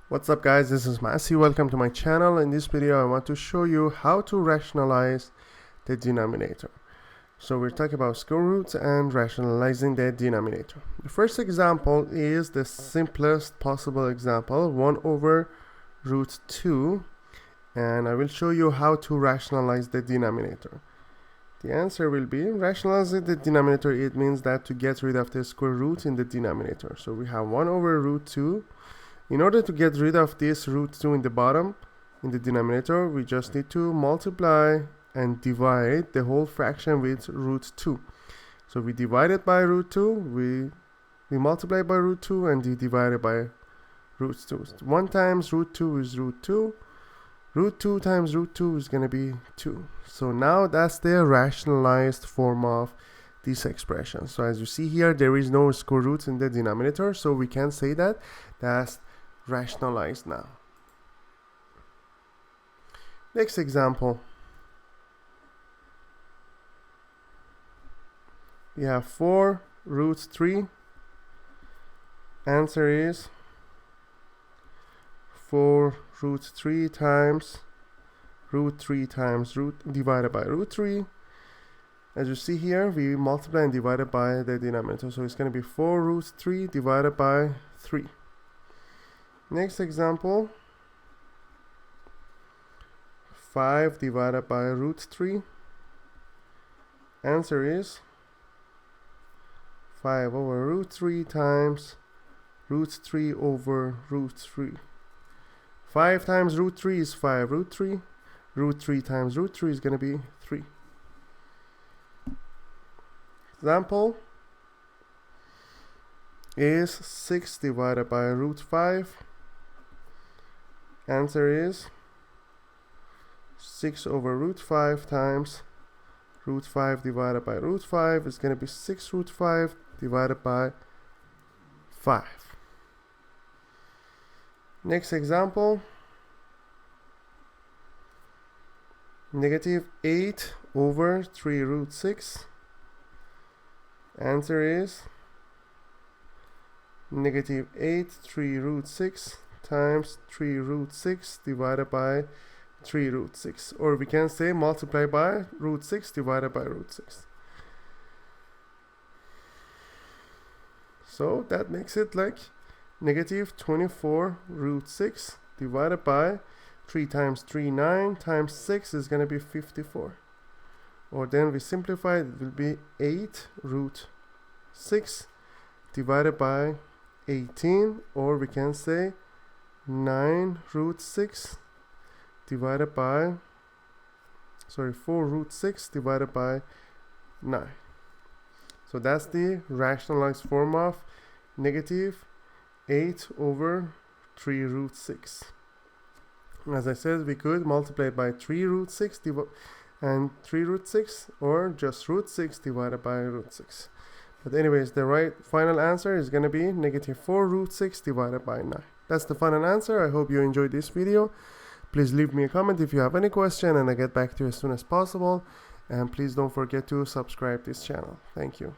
What's up guys, this is Masi. Welcome to my channel. In this video I want to show you how to rationalize the denominator. So we're talking about square roots and rationalizing the denominator. The first example is the simplest possible example, 1 over root 2, and I will show you how to rationalize the denominator. The answer will be rationalizing the denominator. It means that to get rid of the square root in the denominator. So we have 1 over root 2. In order to get rid of this root 2 in the bottom, in the denominator, we just need to multiply and divide the whole fraction with root 2. So we divide it by root 2, we multiply by root 2, and we divide it by root 2. 1 times root 2 is root 2. Root 2 times root 2 is going to be 2. So now that's the rationalized form of this expression. So as you see here, there is no square root in the denominator, so we can say that that's rationalized now. Next example, we have 4 root 3. Answer is 4 root 3 times root 3 times root divided by root 3. As you see here, we multiply and divide it by the denominator, so it's going to be 4 root 3 divided by 3. Next example, 5 divided by root 3. Answer is 5 over root 3 times root 3 over root 3. 5 times root 3 is 5 root 3. Root 3 times root 3 is going to be 3. Example is 6 divided by root 5. Answer is 6 over root 5 times root 5 divided by root 5 is going to be 6 root 5 divided by 5. Next example, negative 8 over 3 root 6. Answer is negative 8 3 root 6 times 3 root 6 divided by 3 root 6, or we can say multiply by root 6 divided by root 6. So that makes it like negative 24 root 6 divided by 3 times 3, 9 times 6 is going to be 54. Or then we simplify, it will be 8 root 6 divided by 18, or we can say 9 root 6 divided by 4 root 6 divided by 9. So that's the rationalized form of negative 8 over 3 root 6. As I said, we could multiply it by 3 root 6 and 3 root 6, or just root 6 divided by root 6. But anyways, the right final answer is going to be negative 4 root 6 divided by 9. That's the final answer. I hope you enjoyed this video. Please leave me a comment if you have any question, and I'll get back to you as soon as possible. And please don't forget to subscribe this channel. Thank you.